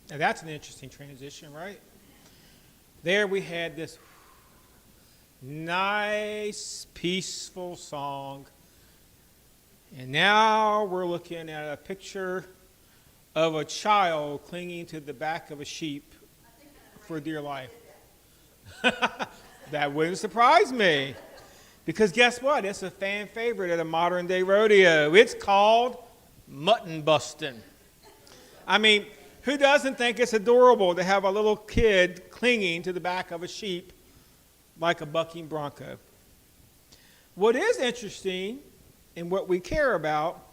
Now that's an interesting transition, right? There we had this nice, peaceful song. And now we're looking at a picture of a child clinging to the back of a sheep for dear life. That wouldn't surprise me. Because guess what? It's a fan favorite at a modern day rodeo. It's called mutton busting. I mean, who doesn't think it's adorable to have a little kid clinging to the back of a sheep like a bucking bronco? What is interesting and what we care about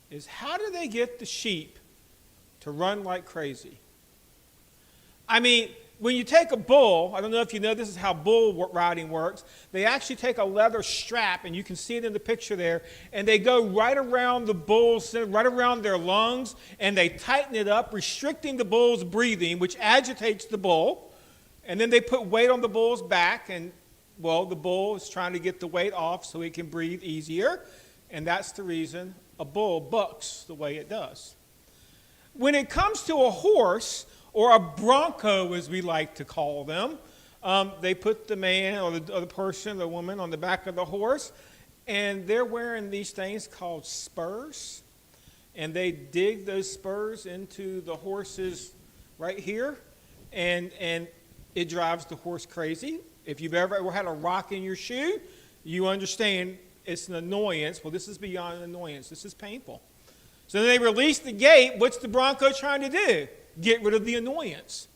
is how do they get the sheep to run like crazy? I mean, when you take a bull, I don't know if you know this is how bull riding works. They actually take a leather strap, and you can see it in the picture there, and they go right around the bull's, right around their lungs, and they tighten it up, restricting the bull's breathing, which agitates the bull. And then they put weight on the bull's back, and, well, the bull is trying to get the weight off so it can breathe easier, and that's the reason a bull bucks the way it does. When it comes to a horse, or a bronco, as we like to call them, they put the man or the person, the woman, on the back of the horse, and they're wearing these things called spurs, and they dig those spurs into the horse's right here, and it drives the horse crazy. If you've ever had a rock in your shoe, you understand it's an annoyance. Well, this is beyond an annoyance. This is painful. So then they release the gate. What's the bronco trying to do? Get rid of the annoyance.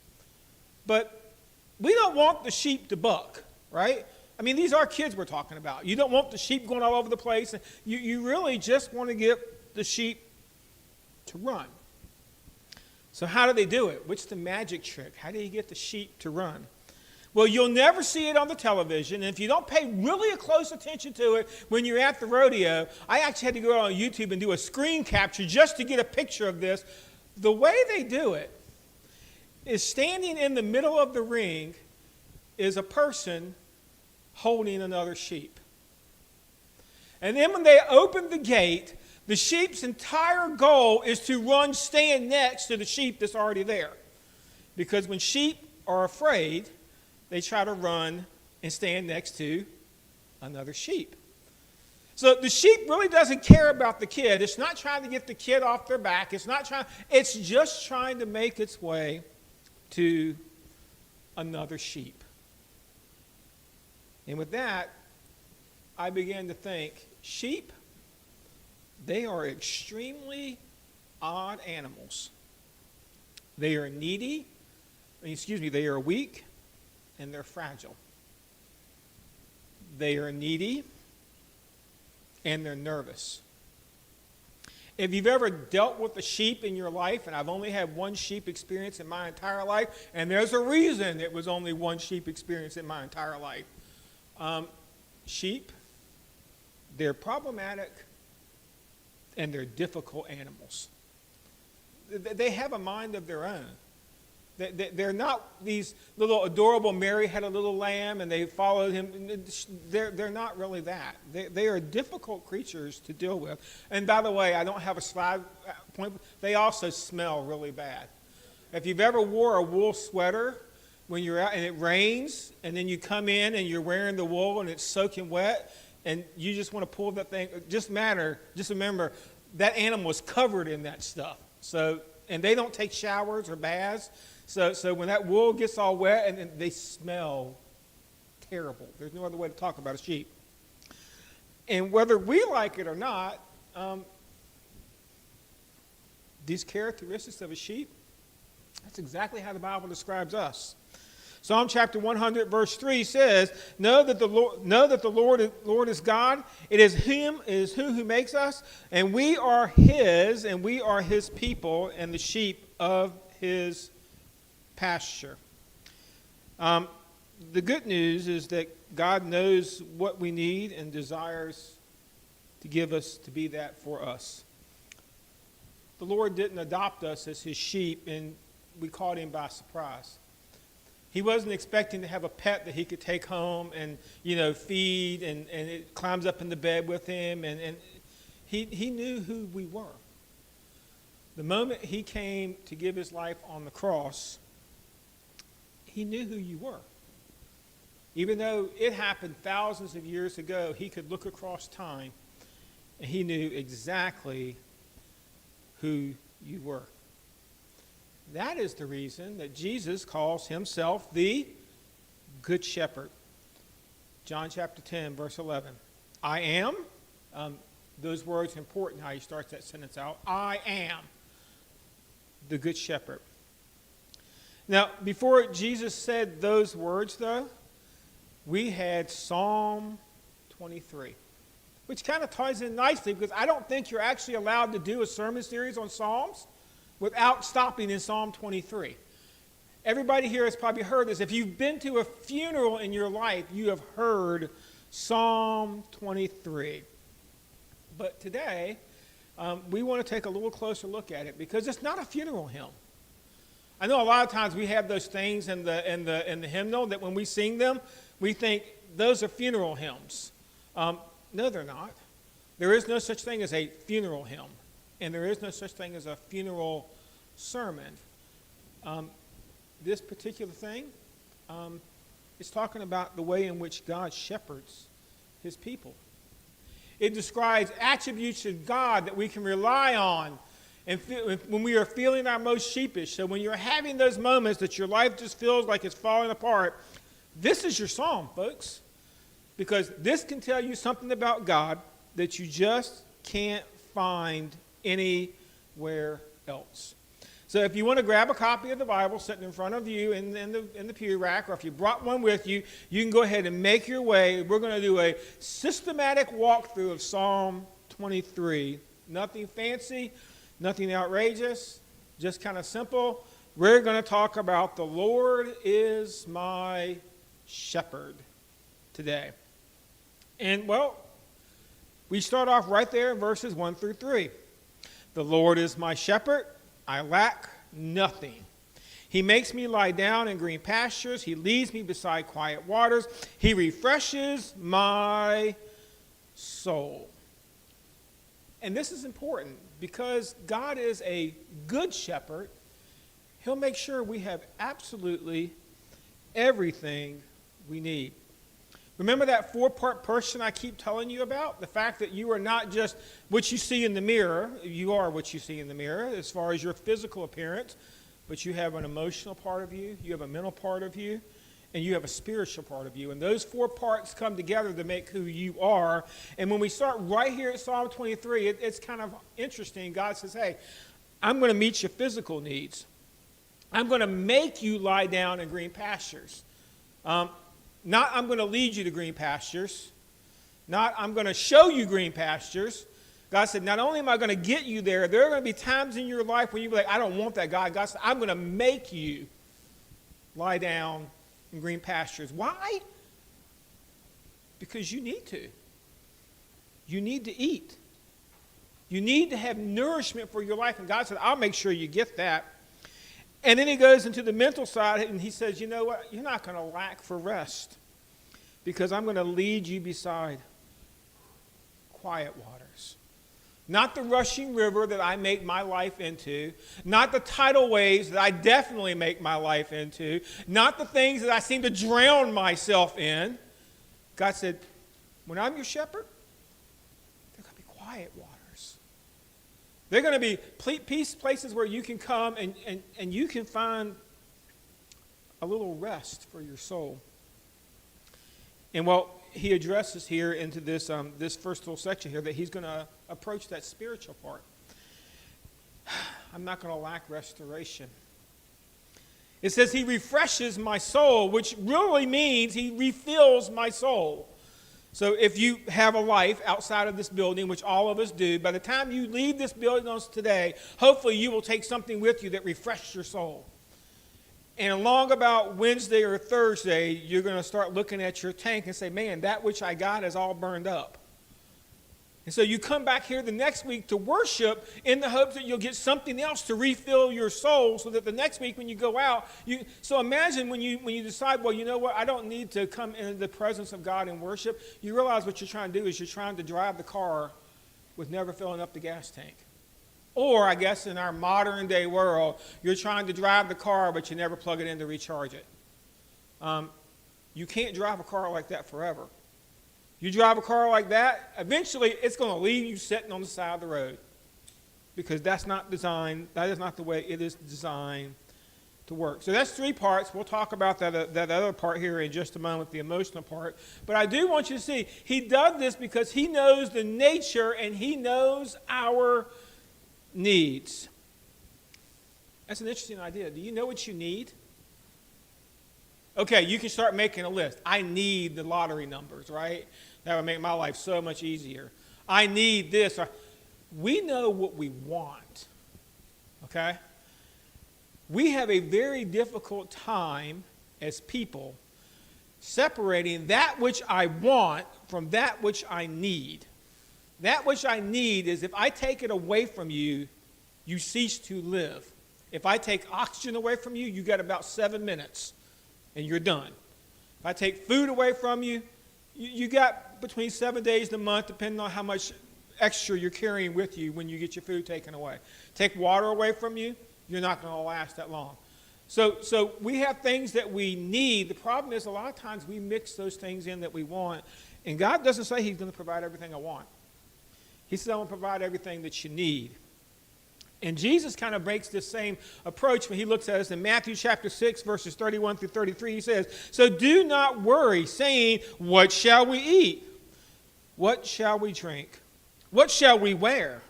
But we don't want the sheep to buck, right? I mean, these are kids we're talking about. You don't want the sheep going all over the place. You really just want to get the sheep to run. So how do they do it? What's the magic trick? How do you get the sheep to run? Well, you'll never see it on the television, and if you don't pay really a close attention to it when you're at the rodeo, I actually had to go on YouTube and do a screen capture just to get a picture of this. The way they do it is standing in the middle of the ring is a person holding another sheep. And then when they open the gate, the sheep's entire goal is to run stand next to the sheep that's already there. Because when sheep are afraid, they try to run and stand next to another sheep. So the sheep really doesn't care about the kid. It's not trying to get the kid off their back. It's just trying to make its way to another sheep. And with that, I began to think, sheep, they are extremely odd animals. They are needy, they are weak, and they're fragile. They are needy, and they're nervous. If you've ever dealt with a sheep in your life, and I've only had one sheep experience in my entire life, and there's a reason it was only one sheep experience in my entire life. Sheep, they're problematic, and they're difficult animals. They have a mind of their own. They're not these little adorable, Mary had a little lamb and they followed him. They're not really that. They are difficult creatures to deal with. And by the way, I don't have a slide point. They also smell really bad. If you've ever wore a wool sweater when you're out and it rains and then you come in and you're wearing the wool and it's soaking wet and you just want to pull that thing, just remember that animal is covered in that stuff. And they don't take showers or baths. So when that wool gets all wet, and they smell terrible. There's no other way to talk about a sheep. And whether we like it or not, these characteristics of a sheep, that's exactly how the Bible describes us. Psalm chapter 100, verse 3 says, Know that the Lord is God. It is who makes us, and we are his, and we are his people, and the sheep of his pasture. The good news is that God knows what we need and desires to give us to be that for us. The Lord didn't adopt us as his sheep, and we caught him by surprise. He wasn't expecting to have a pet that he could take home and, feed, and it climbs up in the bed with him, and he knew who we were. The moment he came to give his life on the cross, he knew who you were. Even though it happened thousands of years ago, he could look across time and he knew exactly who you were. That is the reason that Jesus calls himself the Good Shepherd. John chapter 10, verse 11. I am, those words are important how he starts that sentence out. I am the Good Shepherd. Now, before Jesus said those words, though, we had Psalm 23, which kind of ties in nicely because I don't think you're actually allowed to do a sermon series on Psalms without stopping in Psalm 23. Everybody here has probably heard this. If you've been to a funeral in your life, you have heard Psalm 23. But today, we want to take a little closer look at it because it's not a funeral hymn. I know a lot of times we have those things in the hymnal that when we sing them, we think those are funeral hymns. No, they're not. There is no such thing as a funeral hymn, and there is no such thing as a funeral sermon. This particular thing is talking about the way in which God shepherds his people. It describes attributes of God that we can rely on and when we are feeling our most sheepish. So when you're having those moments that your life just feels like it's falling apart, this is your psalm, folks. Because this can tell you something about God that you just can't find anywhere else. So if you want to grab a copy of the Bible sitting in front of you in the pew rack, or if you brought one with you, you can go ahead and make your way. We're going to do a systematic walkthrough of Psalm 23. Nothing fancy, nothing outrageous, just kind of simple. We're going to talk about the Lord is my shepherd today. And, well, we start off right there in verses 1 through 3. The Lord is my shepherd. I lack nothing. He makes me lie down in green pastures. He leads me beside quiet waters. He refreshes my soul. And this is important because God is a good shepherd. He'll make sure we have absolutely everything we need. Remember that four-part person I keep telling you about? The fact that you are not just what you see in the mirror. You are what you see in the mirror as far as your physical appearance, but you have an emotional part of you, you have a mental part of you, and you have a spiritual part of you. And those four parts come together to make who you are. And when we start right here at Psalm 23, it's kind of interesting. God says, hey, I'm going to meet your physical needs. I'm going to make you lie down in green pastures. Not I'm going to lead you to green pastures. Not I'm going to show you green pastures. God said, not only am I going to get you there, there are going to be times in your life when you be like, I don't want that, God. God said, I'm going to make you lie down in green pastures. Why? Because you need to. You need to eat. You need to have nourishment for your life. And God said, I'll make sure you get that. And then he goes into the mental side and he says, you know what? You're not going to lack for rest because I'm going to lead you beside quiet waters. Not the rushing river that I make my life into. Not the tidal waves that I definitely make my life into. Not the things that I seem to drown myself in. God said, when I'm your shepherd, they're going to be quiet waters. They're going to be places where you can come and you can find a little rest for your soul. And well, he addresses here into this first little section here that he's going to approach that spiritual part. I'm not going to lack restoration. It says he refreshes my soul, which really means he refills my soul. So if you have a life outside of this building, which all of us do, by the time you leave this building on today, hopefully you will take something with you that refreshes your soul. And along about Wednesday or Thursday, you're going to start looking at your tank and say, man, that which I got is all burned up. And so you come back here the next week to worship in the hopes that you'll get something else to refill your soul so that the next week when you go out, so imagine when you decide, well, you know what, I don't need to come into the presence of God and worship. You realize what you're trying to do is you're trying to drive the car with never filling up the gas tank. Or, I guess, in our modern day world, you're trying to drive the car, but you never plug it in to recharge it. You can't drive a car like that forever. You drive a car like that, eventually it's going to leave you sitting on the side of the road, because that is not the way it is designed to work. So that's 3 parts. We'll talk about that other part here in just a moment, the emotional part. But I do want you to see, he does this because he knows the nature and he knows our needs. That's an interesting idea. Do you know what you need? Okay, you can start making a list. I need the lottery numbers, right? That would make my life so much easier. I need this. We know what we want, okay? We have a very difficult time as people separating that which I want from that which I need. That which I need is, if I take it away from you, you cease to live. If I take oxygen away from you, you got about 7 minutes and you're done. If I take food away from you, you got between 7 days and a month, depending on how much extra you're carrying with you when you get your food taken away. Take water away from you, you're not going to last that long. So we have things that we need. The problem is, a lot of times we mix those things in that we want, and God doesn't say he's going to provide everything I want. He said, I'm going to provide everything that you need. And Jesus kind of breaks this same approach when he looks at us in Matthew chapter 6, verses 31 through 33. He says, so do not worry, saying, what shall we eat? What shall we drink? What shall we wear?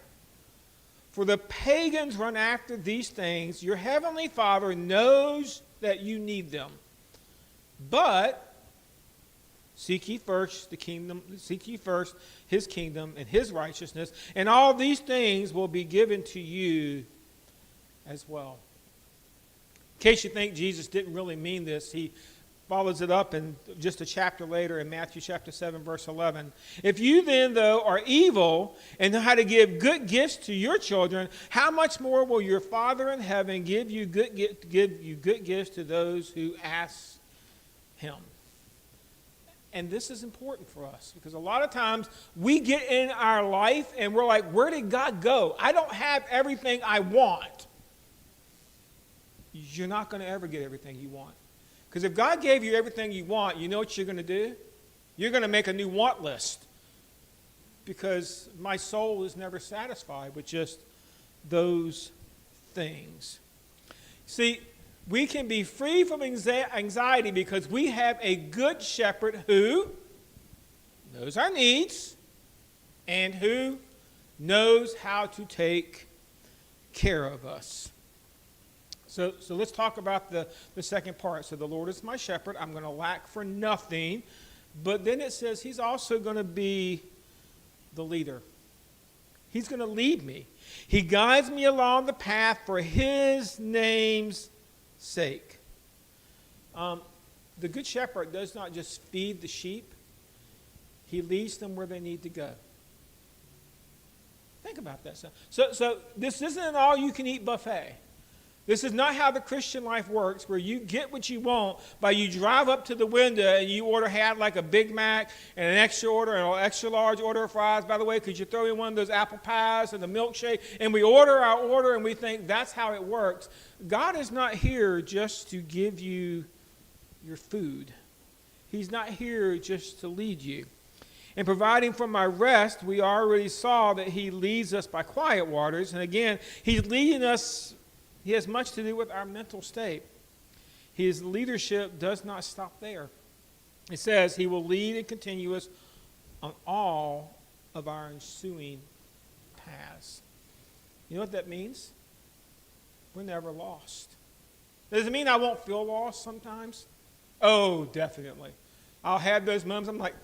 For the pagans run after these things. Your heavenly Father knows that you need them. But seek ye first his kingdom and his righteousness, and all these things will be given to you as well. In case you think Jesus didn't really mean this, he follows it up in just a chapter later in Matthew chapter 7, verse 11. If you then, though, are evil and know how to give good gifts to your children, how much more will your Father in heaven give you good gifts to those who ask him? And this is important for us, because a lot of times we get in our life and we're like, where did God go? I don't have everything I want. You're not going to ever get everything you want. Because if God gave you everything you want, you know what you're going to do? You're going to make a new want list. Because my soul is never satisfied with just those things. See, we can be free from anxiety because we have a good shepherd who knows our needs and who knows how to take care of us. So let's talk about the second part. So the Lord is my shepherd. I'm going to lack for nothing. But then it says he's also going to be the leader. He's going to lead me. He guides me along the path for his name's sake. The good shepherd does not just feed the sheep. He leads them where they need to go. Think about that. So this isn't an all-you-can-eat buffet. This is not how the Christian life works, where you get what you want by you drive up to the window and you have like a Big Mac and an extra order and an extra large order of fries. By the way, could you throw in one of those apple pies and the milkshake? And we order our order and we think that's how it works. God is not here just to give you your food. He's not here just to lead you. In providing for my rest, we already saw that he leads us by quiet waters. And again, he's leading us. He has much to do with our mental state. His leadership does not stop there. It says he will lead and continue us on all of our ensuing paths. You know what that means? We're never lost. Does it mean I won't feel lost sometimes? Oh, definitely. I'll have those moments. I'm like,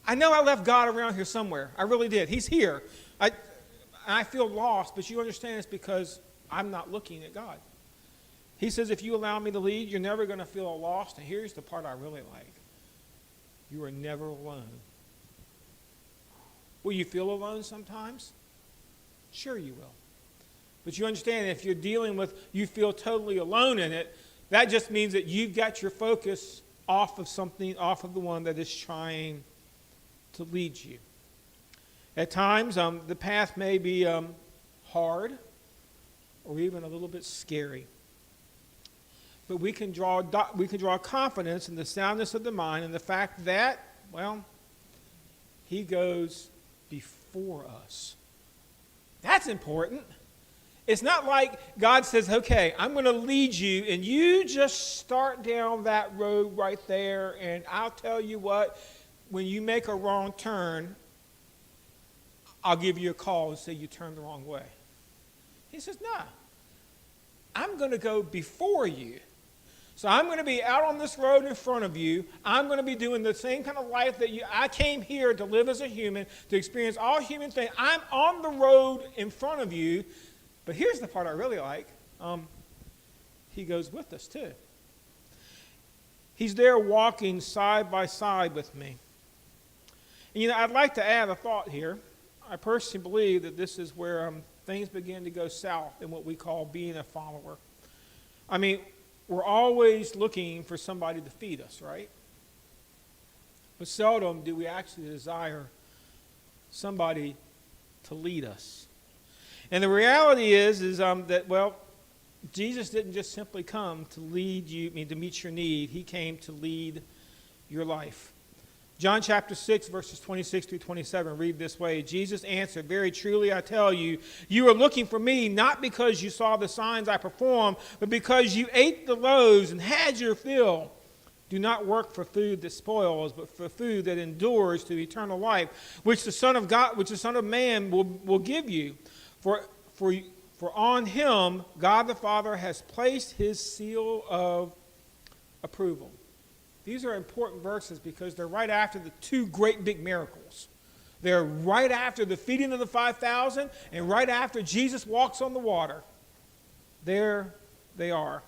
I know I left God around here somewhere. I really did. He's here. I feel lost, but you understand it's because I'm not looking at God. He says, if you allow me to lead, you're never going to feel lost. And here's the part I really like. You are never alone. Will you feel alone sometimes? Sure you will. But you understand, if you're dealing with, you feel totally alone in it, that just means that you've got your focus off of something, off of the one that is trying to lead you. At times, the path may be hard, or even a little bit scary. But we can draw confidence in the soundness of the mind and the fact that, well, he goes before us. That's important. It's not like God says, okay, I'm going to lead you, and you just start down that road right there, and I'll tell you what, when you make a wrong turn, I'll give you a call and say you turned the wrong way. He says, no, I'm going to go before you. So I'm going to be out on this road in front of you. I'm going to be doing the same kind of life that I came here to live as a human, to experience all human things. I'm on the road in front of you. But here's the part I really like. He goes with us too. He's there walking side by side with me. And, I'd like to add a thought here. I personally believe that this is where things begin to go south in what we call being a follower. I mean, we're always looking for somebody to feed us, right? But seldom do we actually desire somebody to lead us. And the reality is that, well, Jesus didn't just simply come to lead you, to meet your need. He came to lead your life. John chapter 6, verses 26 through 27 read this way. Jesus answered, very truly I tell you, you are looking for me not because you saw the signs I performed, but because you ate the loaves and had your fill. Do not work for food that spoils, but for food that endures to eternal life, which the Son of Man will give you. For on him God the Father has placed his seal of approval. These are important verses because they're right after the two great big miracles. They're right after the feeding of the 5,000 and right after Jesus walks on the water. There they are.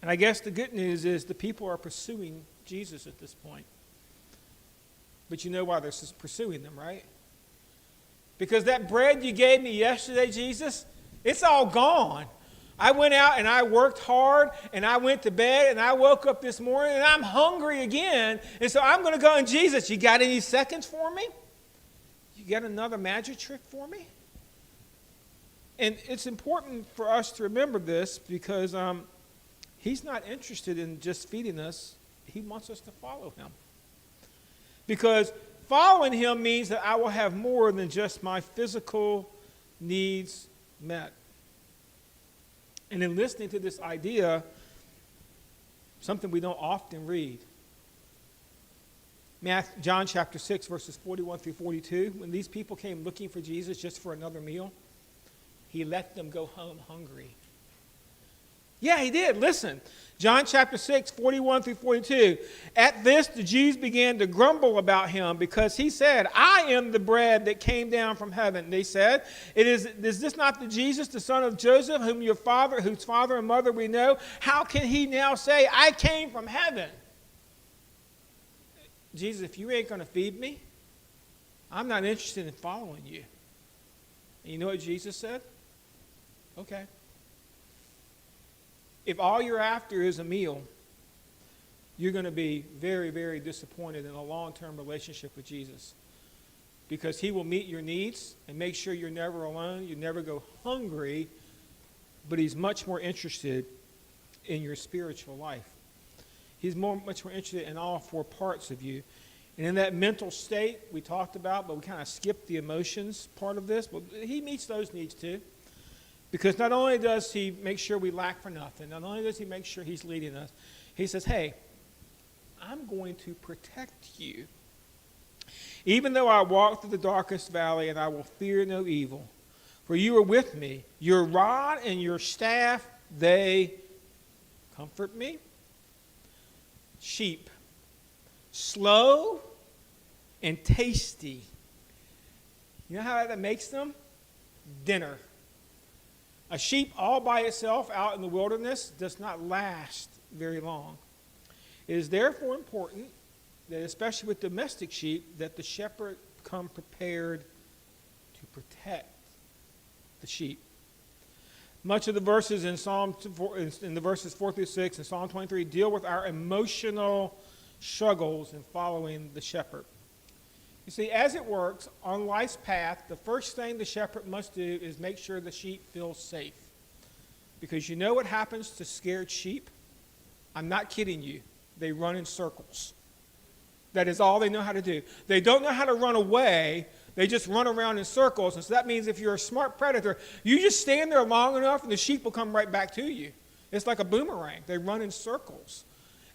And I guess the good news is the people are pursuing Jesus at this point. But you know why they're pursuing them, right? Because that bread you gave me yesterday, Jesus, it's all gone. I went out and I worked hard and I went to bed and I woke up this morning and I'm hungry again. And so I'm going to go, and Jesus, you got any seconds for me? You got another magic trick for me? And it's important for us to remember this because he's not interested in just feeding us. He wants us to follow him. Because following him means that I will have more than just my physical needs met. And in listening to this idea, something we don't often read. John chapter 6, verses 41 through 42, when these people came looking for Jesus just for another meal, he let them go home hungry. Yeah, he did. Listen. John chapter 6, 41 through 42. At this, the Jews began to grumble about him because he said, I am the bread that came down from heaven. They said, is this not the Jesus, the son of Joseph, whose father and mother we know? How can he now say, I came from heaven? Jesus, if you ain't going to feed me, I'm not interested in following you. And you know what Jesus said? Okay. If all you're after is a meal, you're going to be very, very disappointed in a long-term relationship with Jesus. Because he will meet your needs and make sure you're never alone, you never go hungry, but he's much more interested in your spiritual life. He's much more interested in all four parts of you. And in that mental state we talked about, but we kind of skipped the emotions part of this, but he meets those needs too. Because not only does he make sure we lack for nothing, not only does he make sure he's leading us, he says, hey, I'm going to protect you. Even though I walk through the darkest valley, and I will fear no evil, for you are with me. Your rod and your staff, they comfort me. Sheep, slow and tasty. You know how that makes them? Dinner. A sheep all by itself out in the wilderness does not last very long. It is therefore important that, especially with domestic sheep, that the shepherd come prepared to protect the sheep. Much of the verses in the verses 4 through 6 and Psalm 23 deal with our emotional struggles in following the shepherd. You see, as it works on life's path, the first thing the shepherd must do is make sure the sheep feel safe. Because you know what happens to scared sheep? I'm not kidding you. They run in circles. That is all they know how to do. They don't know how to run away. They just run around in circles. And so that means if you're a smart predator, you just stand there long enough and the sheep will come right back to you. It's like a boomerang. They run in circles.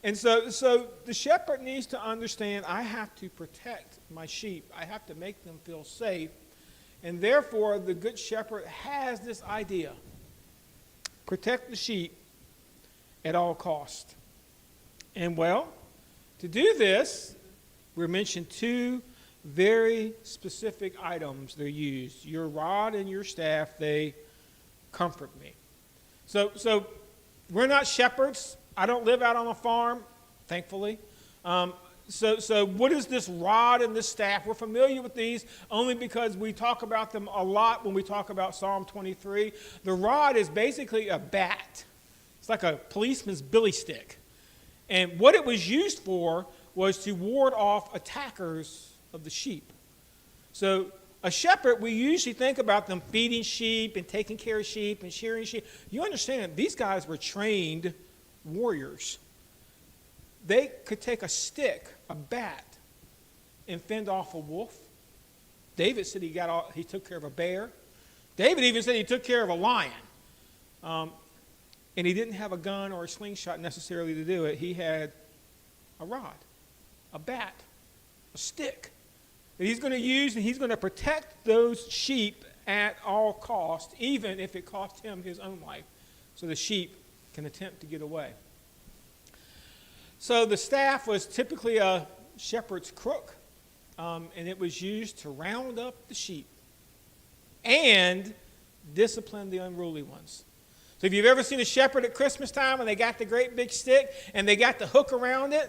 And so the shepherd needs to understand, I have to protect my sheep. I have to make them feel safe. And therefore, the good shepherd has this idea. Protect the sheep at all cost. And well, to do this, we're mentioned two very specific items they're used. Your rod and your staff, they comfort me. So we're not shepherds. I don't live out on a farm, thankfully. So what is this rod and this staff? We're familiar with these only because we talk about them a lot when we talk about Psalm 23. The rod is basically a bat. It's like a policeman's billy stick. And what it was used for was to ward off attackers of the sheep. So a shepherd, we usually think about them feeding sheep and taking care of sheep and shearing sheep. You understand, these guys were trained warriors. They could take a stick, a bat, and fend off a wolf. David said he took care of a bear. David even said he took care of a lion. And he didn't have a gun or a slingshot necessarily to do it. He had a rod, a bat, a stick that he's going to use, and he's going to protect those sheep at all costs, even if it cost him his own life, so the sheep can attempt to get away. So the staff was typically a shepherd's crook, and it was used to round up the sheep and discipline the unruly ones. So if you've ever seen a shepherd at Christmas time and they got the great big stick and they got the hook around it,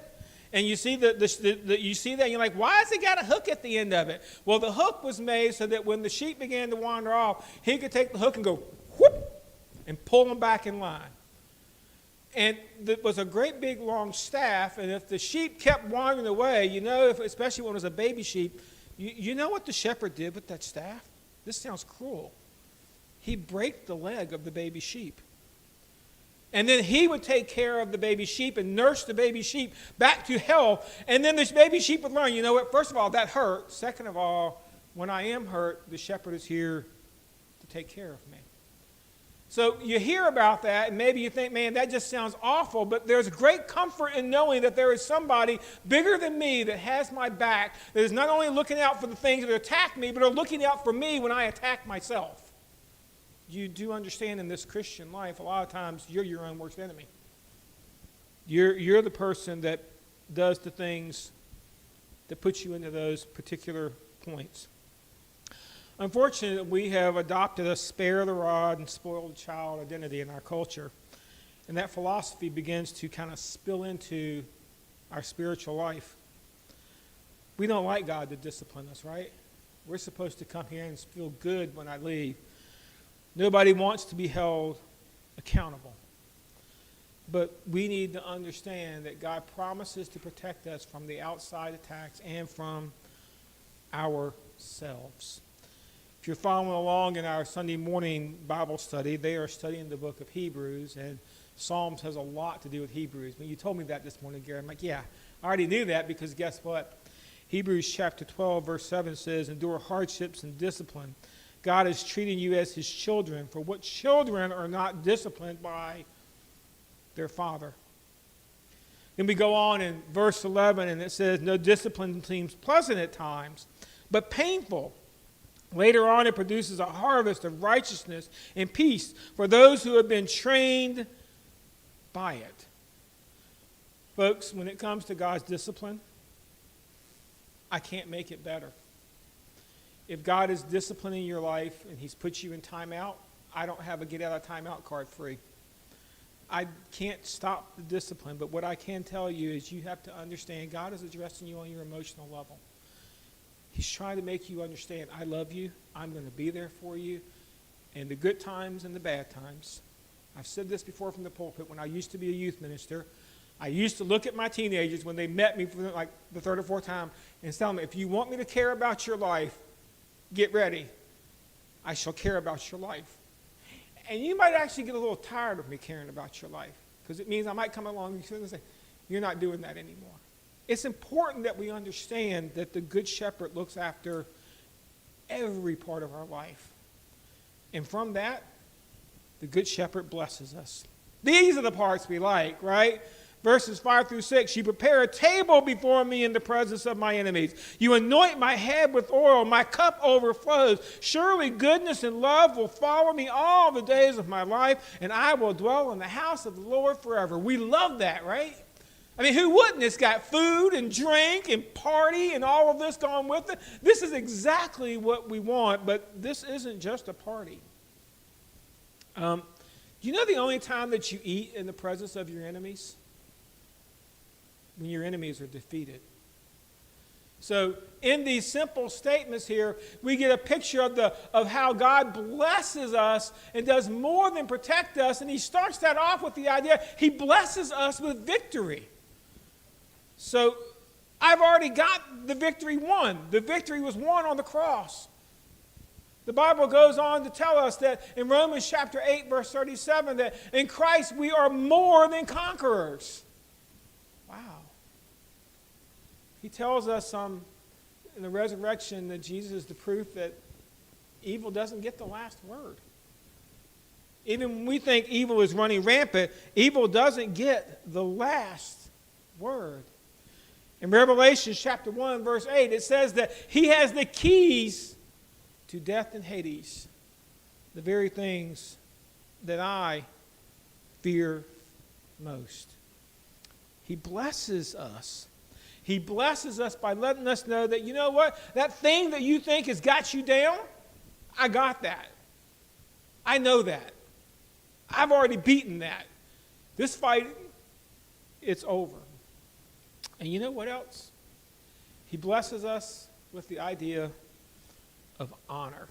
and you see you see that, and you're like, why has he got a hook at the end of it? Well, the hook was made so that when the sheep began to wander off, he could take the hook and go whoop and pull them back in line. And it was a great big long staff, and if the sheep kept wandering away, especially when it was a baby sheep, you know what the shepherd did with that staff? This sounds cruel. He brake the leg of the baby sheep. And then he would take care of the baby sheep and nurse the baby sheep back to health. And then this baby sheep would learn, you know what, first of all, that hurt. Second of all, when I am hurt, the shepherd is here to take care of me. So you hear about that, and maybe you think, man, that just sounds awful, but there's great comfort in knowing that there is somebody bigger than me that has my back, that is not only looking out for the things that attack me, but are looking out for me when I attack myself. You do understand in this Christian life, a lot of times you're your own worst enemy. You're the person that does the things that puts you into those particular points. Unfortunately, we have adopted a spare the rod and spoil the child identity in our culture. And that philosophy begins to kind of spill into our spiritual life. We don't like God to discipline us, right? We're supposed to come here and feel good when I leave. Nobody wants to be held accountable. But we need to understand that God promises to protect us from the outside attacks and from ourselves. If you're following along in our Sunday morning Bible study, they are studying the book of Hebrews, and Psalms has a lot to do with Hebrews. When you told me that this morning, Gary, I'm like, yeah, I already knew that because guess what? Hebrews chapter 12, verse 7 says, endure hardships and discipline. God is treating you as his children, for what children are not disciplined by their father? Then we go on in verse 11, and it says, no discipline seems pleasant at times, but painful. Later on, it produces a harvest of righteousness and peace for those who have been trained by it. Folks, when it comes to God's discipline, I can't make it better. If God is disciplining your life and he's put you in timeout, I don't have a get out of timeout card free. I can't stop the discipline, but what I can tell you is you have to understand God is addressing you on your emotional level. He's trying to make you understand, I love you, I'm going to be there for you, in the good times and the bad times. I've said this before from the pulpit when I used to be a youth minister. I used to look at my teenagers when they met me for like the third or fourth time and tell them, if you want me to care about your life, get ready. I shall care about your life. And you might actually get a little tired of me caring about your life, because it means I might come along and say, you're not doing that anymore. It's important that we understand that the Good Shepherd looks after every part of our life. And from that, the Good Shepherd blesses us. These are the parts we like, right? Verses 5 through 6, you prepare a table before me in the presence of my enemies. You anoint my head with oil. My cup overflows. Surely goodness and love will follow me all the days of my life, and I will dwell in the house of the Lord forever. We love that, right? I mean, who wouldn't? It's got food and drink and party and all of this going with it. This is exactly what we want, but this isn't just a party. You know the only time that you eat in the presence of your enemies? When your enemies are defeated. So in these simple statements here, we get a picture of how God blesses us and does more than protect us. And he starts that off with the idea he blesses us with victory. So I've already got the victory won. The victory was won on the cross. The Bible goes on to tell us that in Romans chapter 8, verse 37, that in Christ we are more than conquerors. Wow. He tells us in the resurrection that Jesus is the proof that evil doesn't get the last word. Even when we think evil is running rampant, evil doesn't get the last word. In Revelation chapter 1, verse 8, it says that he has the keys to death and Hades, the very things that I fear most. He blesses us. He blesses us by letting us know that, you know what? That thing that you think has got you down, I got that. I know that. I've already beaten that. This fight, it's over. And you know what else? He blesses us with the idea of honor.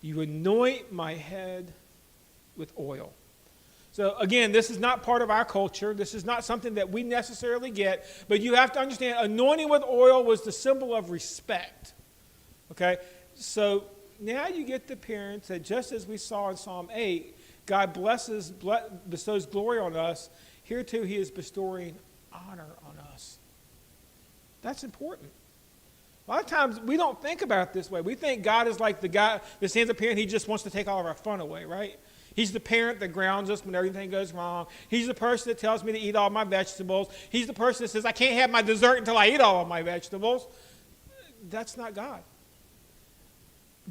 You anoint my head with oil. So again, this is not part of our culture. This is not something that we necessarily get. But you have to understand, anointing with oil was the symbol of respect. Okay? So now you get the appearance that just as we saw in Psalm 8, God bestows glory on us. Here too, he is bestowing honor on us. That's important. A lot of times we don't think about it this way. We think God is like the guy that stands up here and he just wants to take all of our fun away, right? He's the parent that grounds us when everything goes wrong. He's the person that tells me to eat all my vegetables. He's the person that says, I can't have my dessert until I eat all of my vegetables. That's not God.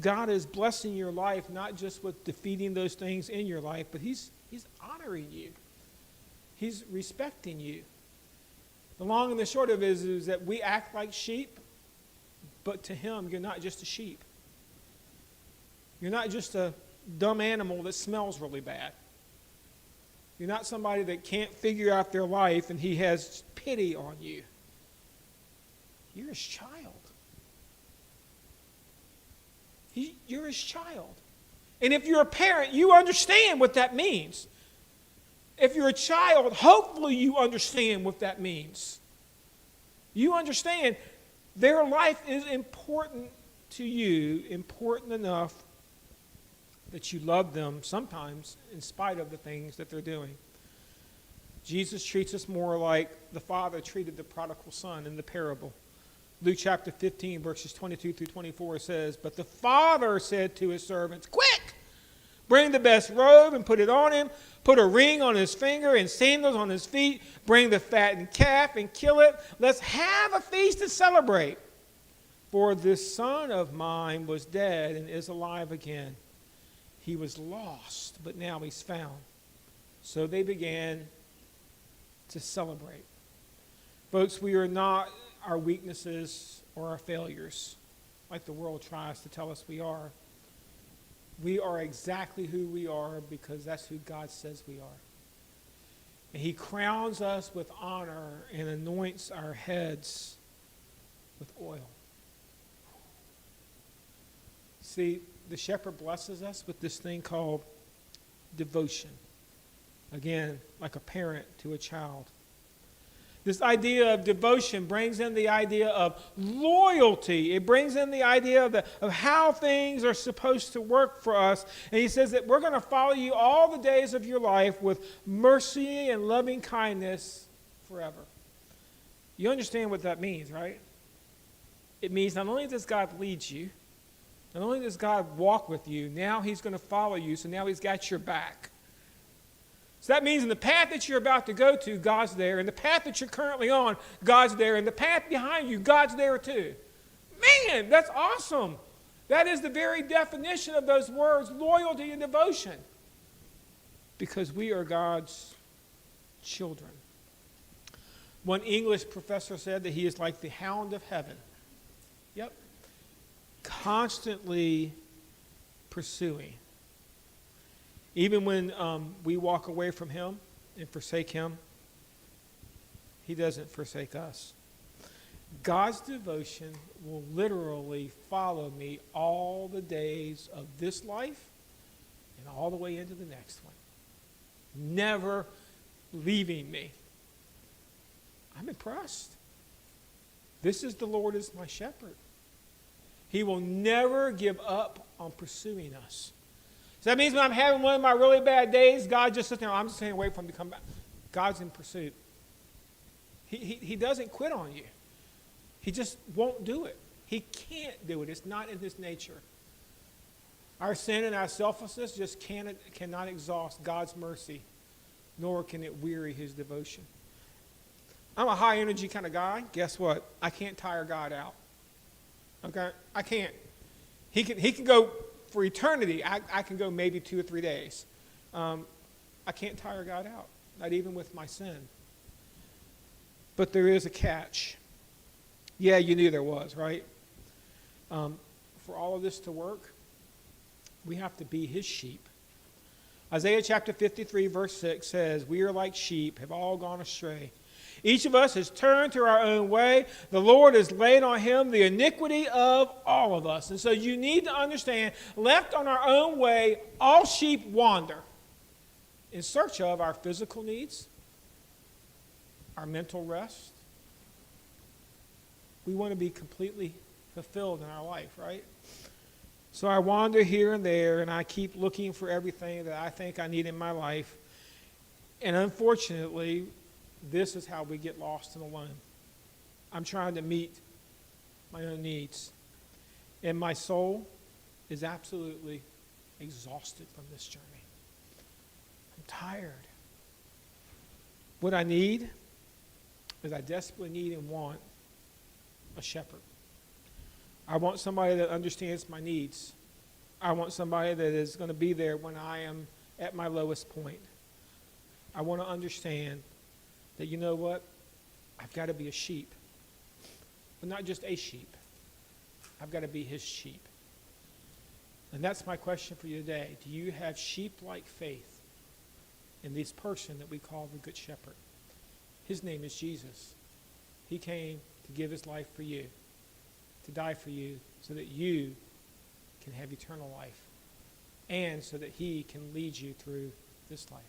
God is blessing your life, not just with defeating those things in your life, but he's honoring you. He's respecting you. The long and the short of it is that we act like sheep, but to him, you're not just a sheep. You're not just a dumb animal that smells really bad. You're not somebody that can't figure out their life and he has pity on you. You're his child. You're his child. And if you're a parent, you understand what that means. If you're a child, hopefully you understand what that means. You understand their life is important to you, important enough that you love them sometimes in spite of the things that they're doing. Jesus treats us more like the father treated the prodigal son in the parable. Luke chapter 15, verses 22 through 24 says, But the father said to his servants, Quick! Bring the best robe and put it on him. Put a ring on his finger and sandals on his feet. Bring the fattened calf and kill it. Let's have a feast and celebrate. For this son of mine was dead and is alive again. He was lost, but now he's found. So they began to celebrate. Folks, we are not our weaknesses or our failures like the world tries to tell us we are. We are exactly who we are because that's who God says we are. And he crowns us with honor and anoints our heads with oil. See, the shepherd blesses us with this thing called devotion. Again, like a parent to a child. This idea of devotion brings in the idea of loyalty. It brings in the idea of how things are supposed to work for us. And he says that we're going to follow you all the days of your life with mercy and loving kindness forever. You understand what that means, right? It means not only does God lead you, not only does God walk with you, now he's going to follow you, so now he's got your back. So that means in the path that you're about to go to, God's there. In the path that you're currently on, God's there. In the path behind you, God's there too. Man, that's awesome. That is the very definition of those words, loyalty and devotion. Because we are God's children. One English professor said that he is like the hound of heaven. Yep. Constantly pursuing. Even when we walk away from him and forsake him, he doesn't forsake us. God's devotion will literally follow me all the days of this life and all the way into the next one. Never leaving me. I'm impressed. This is the Lord as my shepherd. He will never give up on pursuing us. So that means when I'm having one of my really bad days, God just sits there, I'm just saying, wait for him to come back. God's in pursuit. He doesn't quit on you. He just won't do it. He can't do it. It's not in his nature. Our sin and our selflessness just cannot exhaust God's mercy, nor can it weary his devotion. I'm a high energy kind of guy. Guess what? I can't tire God out. Okay? I can't. He can go for eternity. I can go maybe 2 or 3 days. I can't tire God out, not even with my sin. But there is a catch. Yeah, you knew there was, right? For all of this to work, we have to be his sheep. Isaiah chapter 53, verse 6 says, we are like sheep, have all gone astray. Each of us has turned to our own way. The Lord has laid on him the iniquity of all of us. And so you need to understand, left on our own way, all sheep wander in search of our physical needs, our mental rest. We want to be completely fulfilled in our life, right? So I wander here and there, and I keep looking for everything that I think I need in my life. And unfortunately, this is how we get lost and alone. I'm trying to meet my own needs. And my soul is absolutely exhausted from this journey. I'm tired. What I need is I desperately need and want a shepherd. I want somebody that understands my needs. I want somebody that is going to be there when I am at my lowest point. I want to understand that, you know what? I've got to be a sheep. But not just a sheep. I've got to be his sheep. And that's my question for you today. Do you have sheep-like faith in this person that we call the Good Shepherd? His name is Jesus. He came to give his life for you, to die for you, so that you can have eternal life, and so that he can lead you through this life.